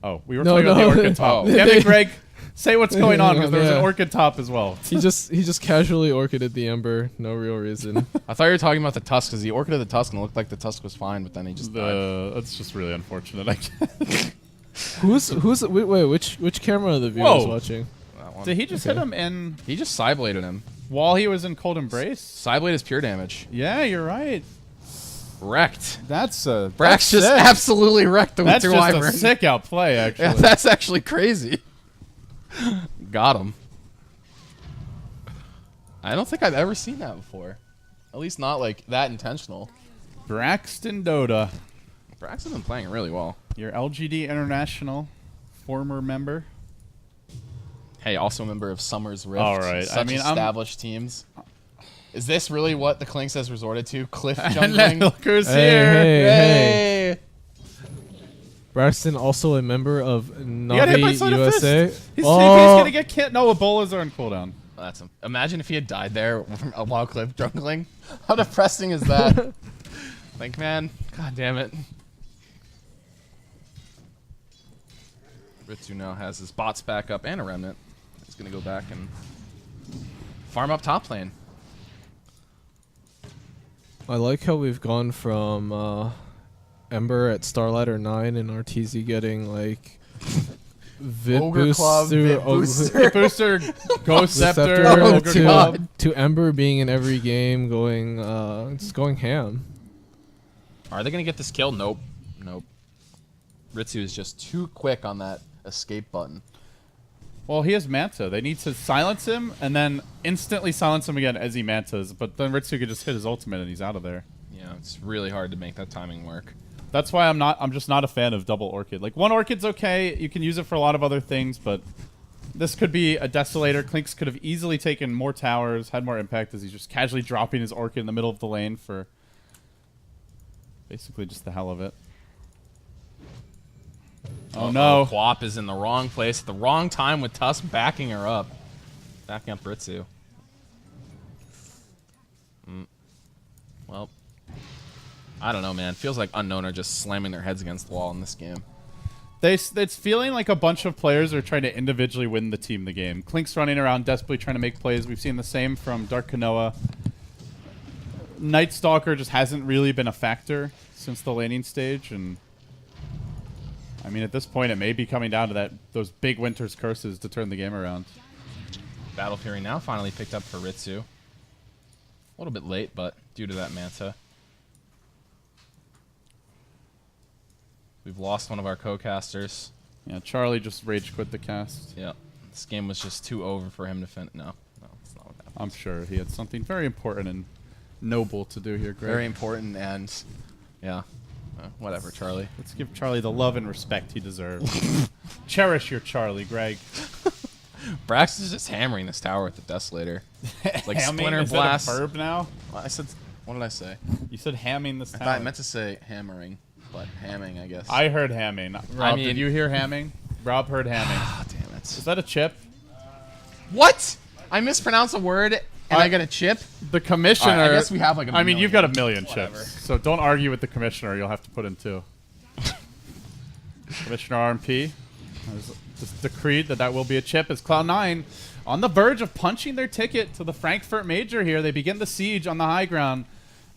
Oh, we were No, talking about no. the Orchid top. Oh. Damn it, Greg. Say what's going on, because there's Yeah. an Orchid top as well. he just casually Orchided the Ember, no real reason. I thought you were talking about the Tusk, because he Orchided the Tusk and it looked like the Tusk was fine, but then he just died. That's just really unfortunate. I guess. Wait, which camera are the viewers Whoa. watching? That one. Did he just Okay. hit him in? He just Psybladed him. while he was in Cold Embrace. Sideblade is pure damage. Yeah, you're right. Wrecked. That's Brax just sick. absolutely wrecked the That's Winter just Wyvern. a sick outplay, actually. Yeah, that's actually crazy. Got him. I don't think I've ever seen that before. At least not like that intentional. Braxton Dota, Brax has been playing really well. your LGD International former member. Hey, also a member of Summer's Rift. All right. Such I mean, established teams. Is this really what the Clinks has resorted to? Cliff And then jungling? look who's Hey, here. hey. Braxton, also a member of He got hit by Navi Sleight of USA. Fist. His TP's gonna get killed. No, Ebolas are on cooldown. That's imagine if he had died there while Cliff jungling. How depressing is that? Like, man, god damn it. Ritsu now has his bots back up and a remnant. He's gonna go back and farm up top lane. I like how we've gone from Ember at Starlighter 9 and RTZ getting like Vit Ogre Club, Booster, Vit Booster. Hit booster, Ghost Scepter, Scepter Ogre Club. to Ember being in every game, going just going ham. Are they gonna get this kill? Nope. Nope. Ritsu is just too quick on that escape button. Well, he has Manta. They need to silence him and then instantly silence him again as he Mantas. But then Ritsu could just hit his ultimate and he's out of there. Yeah, it's really hard to make that timing work. That's why I'm just not a fan of double Orchid. Like, one Orchid's okay. You can use it for a lot of other things, but this could be a Desolator. Clinks could have easily taken more towers, had more impact as he's just casually dropping his Orchid in the middle of the lane for basically just the hell of it. Oh no. Quap is in the wrong place at the wrong time with Tusk backing her up. Backing up Ritsu. Well, I don't know, man. Feels like Unknown are just slamming their heads against the wall in this game. It's feeling like a bunch of players are trying to individually win the team the game. Clink's running around desperately trying to make plays. We've seen the same from Dark Kanoa. Night Stalker just hasn't really been a factor since the laning stage, and I mean, at this point, it may be coming down to those big Winter's curses to turn the game around. Battle Fury now finally picked up for Ritsu. A little bit late, but due to that Manta. We've lost one of our co-casters. Yeah, Charlie just rage quit the cast. Yep. This game was just too over for him to fin. No, that's not what happened. I'm sure he had something very important and noble to do here, Greg. Very important and, yeah. Whatever, Charlie. Let's give Charlie the love and respect he deserves. Cherish your Charlie, Greg. Brax is just hammering this tower with the Desolator. It's like Hamming? Splinter Is that a Blast. verb now? Well, I said, what did I say? You said hamming this I tower. thought I meant to say hammering, but hamming, I guess. I heard hamming. Rob, mean- did you hear hamming? Rob heard hamming. Ah, damn it. Is that a chip? What? I mispronounced a word and I got a chip? The commissioner. Alright, I guess we have like a I mean, you've got a million Whatever. chips, so don't argue with the commissioner. You'll have to put in two. Commissioner RMP has just decreed that will be a chip as Cloud9 on the verge of punching their ticket to the Frankfurt Major here. They begin the siege on the high ground.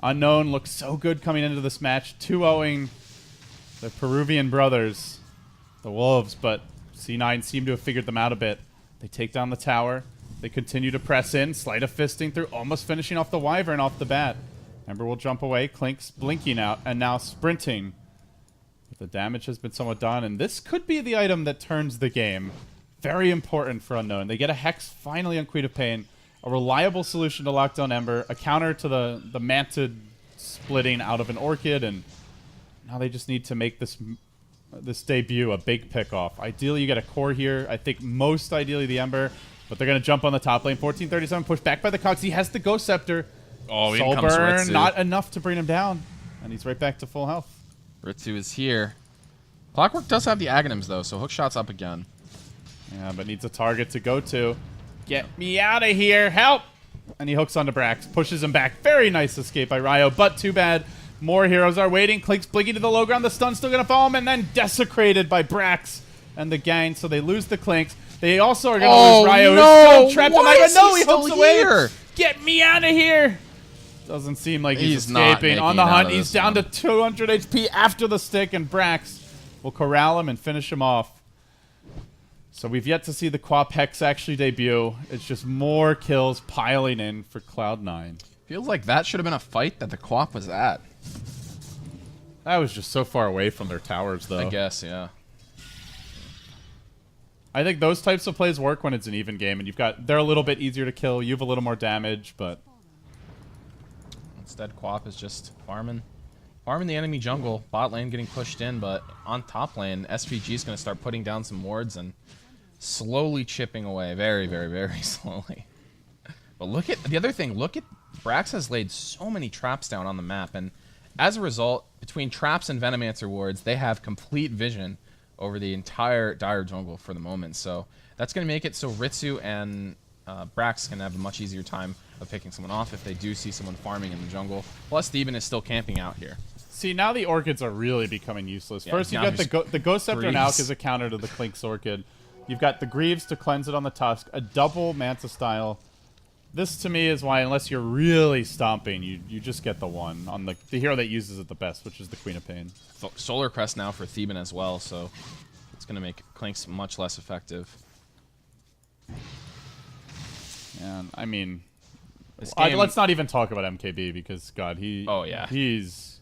Unknown looks so good coming into this match, 2-0ing the Peruvian brothers, the Wolves, but C9 seem to have figured them out a bit. They take down the tower. They continue to press in, sleight of fisting through, almost finishing off the Wyvern off the bat. Ember will jump away, Clink's blinking out, and now sprinting. But the damage has been somewhat done, and this could be the item that turns the game. Very important for Unknown. They get a Hex finally on Queen of Pain, a reliable solution to lock down Ember, a counter to the Mantid splitting out of an Orchid, and now they just need to make this debut a big pick-off. Ideally, you get a core here. I think most ideally the Ember, but they're going to jump on the top lane. 1437 pushed back by the Cox. He has the Ghost Scepter. Oh, in Soul comes Burn, Ritsu. not enough to bring him down, and he's right back to full health. Ritsu is here. Clockwork does have the Aghanims, though, so Hookshot's up again. Yeah, but needs a target to go to. Get me out of here. Help! And he hooks onto Brax. Pushes him back. Very nice escape by Ryo, but too bad. More heroes are waiting. Clink's blinking to the low ground. The stun's still going to fall him, and then desecrated by Brax and the gang, so they lose the Clinks. They also are going to lose Ryo. no! Who's still trapped Why in is no, he he still hooks away. here? Get me out of here! Doesn't seem like he's not escaping. making On the it out hunt, of he's this down one. to 200 HP after the stick, and Brax will corral him and finish him off. So we've yet to see the Quap Hex actually debut. It's just more kills piling in for Cloud9. Feels like that should have been a fight that the Quap was at. That was just so far away from their towers, though. I guess, yeah. I think those types of plays work when it's an even game, and they're a little bit easier to kill. You have a little more damage, but Instead, Quap is just farming the enemy jungle. Bot lane getting pushed in, but on top lane, SVG is going to start putting down some wards and slowly chipping away, very, very, very slowly. But look at the other thing. Look at Brax has laid so many traps down on the map, and as a result, between traps and Venomancer wards, they have complete vision over the entire Dire jungle for the moment. So that's going to make it so Ritsu and Brax can have a much easier time of picking someone off if they do see someone farming in the jungle. Plus, Theban is still camping out here. see, now the Orchids are really becoming useless. Yeah, First, you now got there's the Ghost Scepter and Greaves. Alk as a counter to the Clink's Orchid. You've got the Greaves to cleanse it on the Tusk, a double Manta style. This, to me, is why, unless you're really stomping, you just get the one on the hero that uses it the best, which is the Queen of Pain. Solar Crest now for Theban as well, so it's going to make Clinks much less effective. And, I mean... This game, let's not even talk about MKB, because, God, Oh, yeah. He's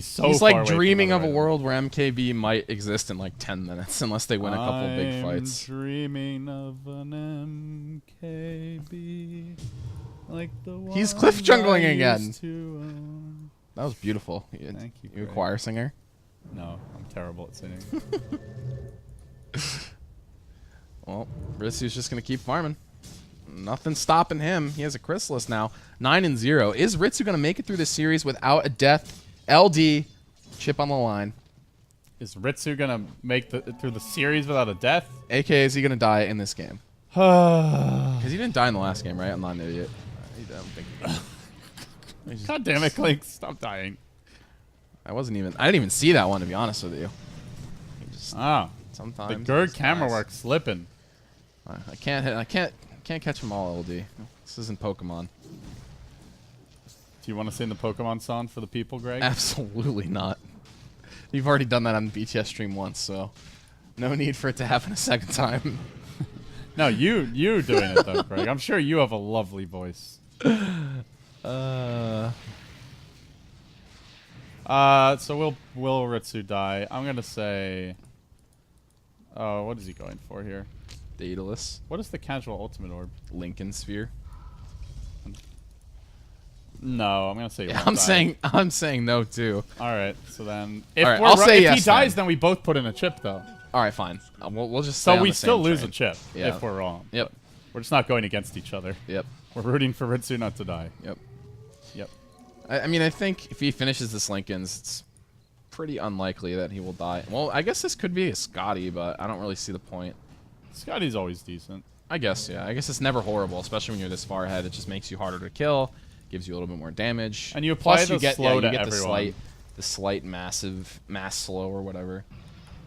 so he's far like away from dreaming of a other world where MKB might exist in like 10 minutes unless they win a couple big I'm fights. dreaming of an MKB like the one He's cliff jungling I again. used to own. That was beautiful. Thank you, You a Greg. choir singer? No, I'm terrible at singing. Well, Ritsu's just going to keep farming. Nothing stopping him. He has a Chrysalis now. 9-0. Is Ritsu going to make it through this series without a death? LD. Chip on the line. Is Ritsu gonna make it through the series without a death? AK, is he going to die in this game? God Because he didn't die in the last game, right? I'm not an idiot. I don't think he did. damn it, Clink, stop dying. I didn't even see that one, to be honest with you. He just, Ah, sometimes the he Gerd just camera dies. work slipping. I can't catch them all, LD. This isn't Pokemon. Do you want to sing the Pokemon song for the people, Greg? Absolutely not. You've already done that on the BTS stream once, so no need for it to happen a second time. No, you doing it though, Greg. I'm sure you have a lovely voice. So will Ritsu die? I'm gonna say. Oh, what is he going for here? Daedalus, What is the casual ultimate orb? Lincoln Sphere. No, I'm gonna say. Yeah, I'm saying no too. All right, so then if, All right, I'll say if yes he dies, then. then we both put in a chip though. All right, fine. We'll just stay So on we the still same lose train. a chip Yeah. if we're wrong. Yep. But we're just not going against each other. Yep. We're rooting for Ritsu not to die. Yep. Yep. I mean, I think if he finishes this Lincoln's, it's pretty unlikely that he will die. Well, I guess this could be a Scotty, but I don't really see the point. Scotty's always decent. I guess, yeah. I guess it's never horrible, especially when you're this far ahead. It just makes you harder to kill, gives you a little bit more damage. And you apply Plus the you get, slow you to get everyone. the slight massive mass slow or whatever.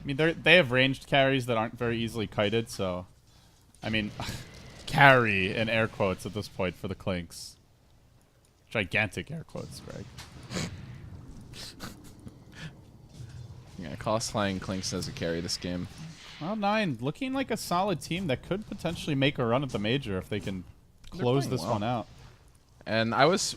I mean, they have ranged carries that aren't very easily kited, so... I mean, carry in air quotes at this point for the Clinks. Gigantic air quotes, Greg. Yeah, cosplaying Clinks as a carry this game. Cloud9 looking like a solid team that could potentially make a run at the major if they can close playing this well. one out. And I was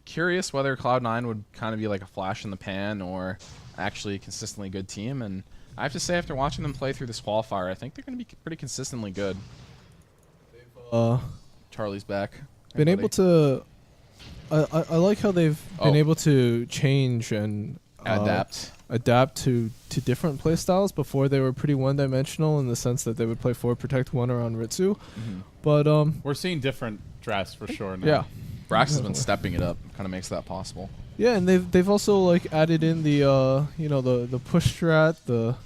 curious whether Cloud9 would kind of be like a flash in the pan or actually a consistently good team. And I have to say, after watching them play through this qualifier, I think they're going to be pretty consistently good. Charlie's back. Hey, Been buddy. able to. I like how they've been able to change and adapt to different play styles. Before they were pretty one-dimensional in the sense that they would play forward protect one around Ritsu, but We're seeing different drafts for sure now. yeah, Brax has been stepping it up. Kind of makes that possible. yeah, and they've also like added in the the push strat, the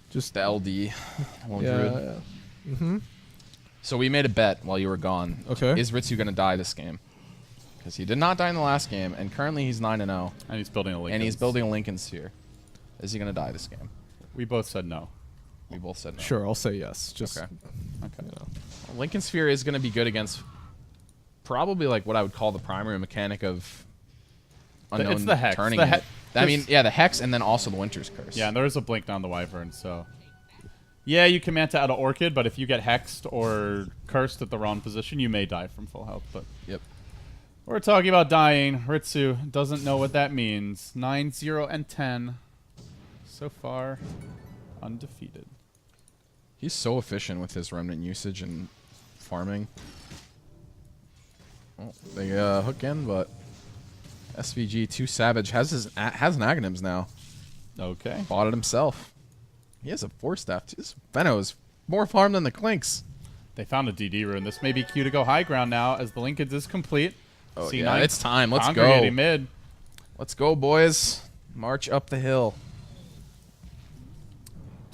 just The LD. Lone yeah, Druid. yeah. Mm-hmm. So we made a bet while you were gone. Okay. Is Ritsu going to die this game? Because he did not die in the last game, and currently he's 9-0, And he's building a Lincoln. and he's building a Lincoln Sphere. Is he going to die this game? We both said no. We both said no. Sure, I'll say yes. Just Okay. Okay. Lincoln Sphere is going to be good against probably like what I would call the primary mechanic of unknown It's the Hex. turning. The it. I mean, yeah, the Hex and then also the Winter's Curse. Yeah, and there is a blink down the Wyvern, so... Yeah, you can Manta out of Orchid, but if you get hexed or cursed at the wrong position, you may die from full health. But Yep. we're talking about dying. Ritsu doesn't know what that means. 9-0 and 10. So far, undefeated. He's so efficient with his remnant usage and farming. Oh, they hook in, but SVG 2 Savage has an Aghanims now. Okay. Bought it himself. He has a 4-staff too. This Venno is more farm than the Clinks. They found a DD rune. This may be cue to go high ground now as the linkage is complete. Oh, C9 yeah, it's time. Let's congregating go. mid. Let's go, boys. March up the hill.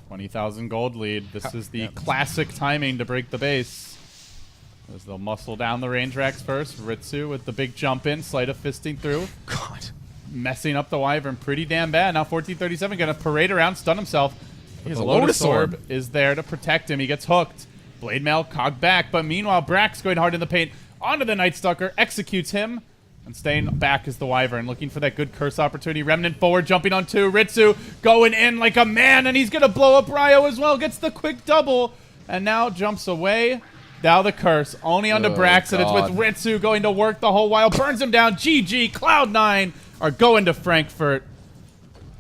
20,000 gold lead. This is the classic timing to break the base. As they'll muscle down the range racks first. Ritsu with the big jump in. Sleight of fisting through. God. Messing up the Wyvern pretty damn bad. Now 1437 going to parade around, stun himself. He has The a Lotus Orb Orb. is there to protect him. He gets hooked. Blade Mail cog back. But meanwhile, Brax going hard in the paint. Onto the Night Stalker. Executes him. And staying back is the Wyvern, looking for that good curse opportunity. Remnant forward, jumping on 2. Ritsu going in like a man, and he's going to blow up Ryo as well. Gets the quick double, and now jumps away. Now the curse, only onto Oh, Brax, and it's God. with Ritsu going to work the whole while. Burns him down. GG, Cloud9 are going to Frankfurt.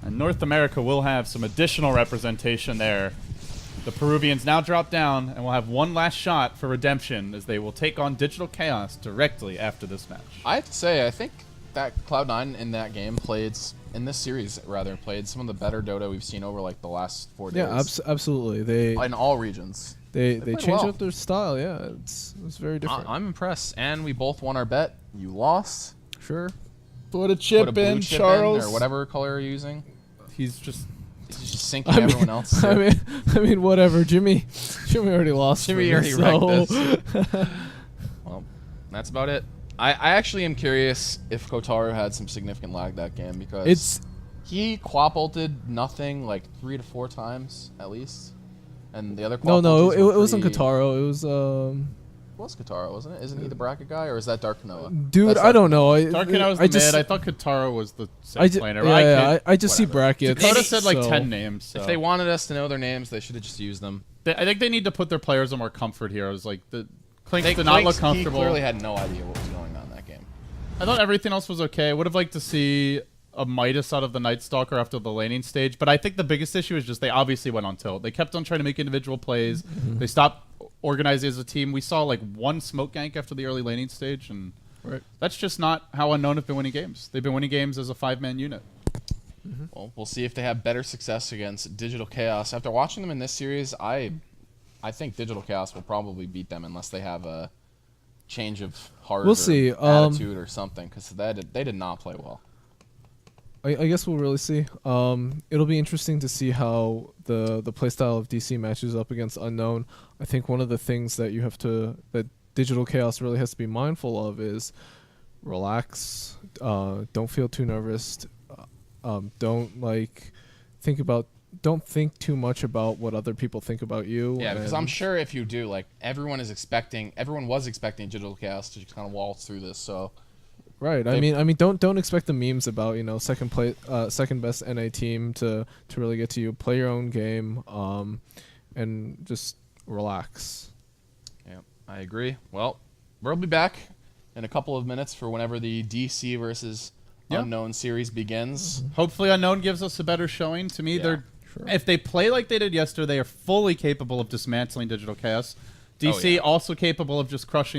And North America will have some additional representation there. The Peruvians now drop down and will have one last shot for redemption as they will take on Digital Chaos directly after this match. I have to say, I think that Cloud9 in that game in this series rather, played some of the better Dota we've seen over like the last 4 days. Yeah, absolutely. They In all regions. they played changed well. up their style. Yeah, it's very different. I'm impressed. And we both won our bet. You lost. Sure. Put a Put chip a blue in, chip Charles. in, or whatever color you're using. He's just... He's just sinking everyone else. I mean, whatever. Jimmy already lost. Jimmy for me, already so. wrecked this. Well, that's about it. I actually am curious if Kotaru had some significant lag that game because he quap ulted nothing like 3 to 4 times at least, and the other quap No, ulties it were wasn't pretty- Kataro. It was Kotaru, wasn't it? Isn't he the bracket guy, or is that Dark Noah? dude. That's I don't know. Darkino was the mid. I thought Kataro was the safe laner. I just see whatever. brackets. Dakota said like so- 10 names. So. If they wanted us to know their names, they should have just used them. I think they need to put their players in more comfort here. It was like the Clinks They did not look He comfortable. clearly had no idea what was going on in that game. I thought everything else was okay. I would have liked to see a Midas out of the Night Stalker after the laning stage, but I think the biggest issue is just they obviously went on tilt. They kept on trying to make individual plays. They stopped organizing as a team. We saw like one smoke gank after the early laning stage, and that's just not how Unknown have been winning games. They've been winning games as a 5-man unit. Well, we'll see if they have better success against Digital Chaos. After watching them in this series, I think Digital Chaos will probably beat them unless they have a change of heart We'll or see. attitude or something, because they did not play well. I guess we'll really see. It'll be interesting to see how the playstyle of DC matches up against Unknown. I think one of the things that Digital Chaos really has to be mindful of is relax. Don't feel too nervous. Don't think too much about what other people think about you. Yeah, because and- I'm sure if you do, like, everyone was expecting Digital Chaos to just kind of waltz through this. So Right. I mean, don't expect the memes about second best NA team to really get to you. Play your own game, and just relax. yeah, I agree. Well, we'll be back in a couple of minutes for whenever the DC versus Unknown series begins. Hopefully Unknown gives us a better showing. To me, Yeah, they're if they play like they did yesterday, they are fully capable of dismantling Digital Chaos. DC Oh, yeah. also capable of just crushing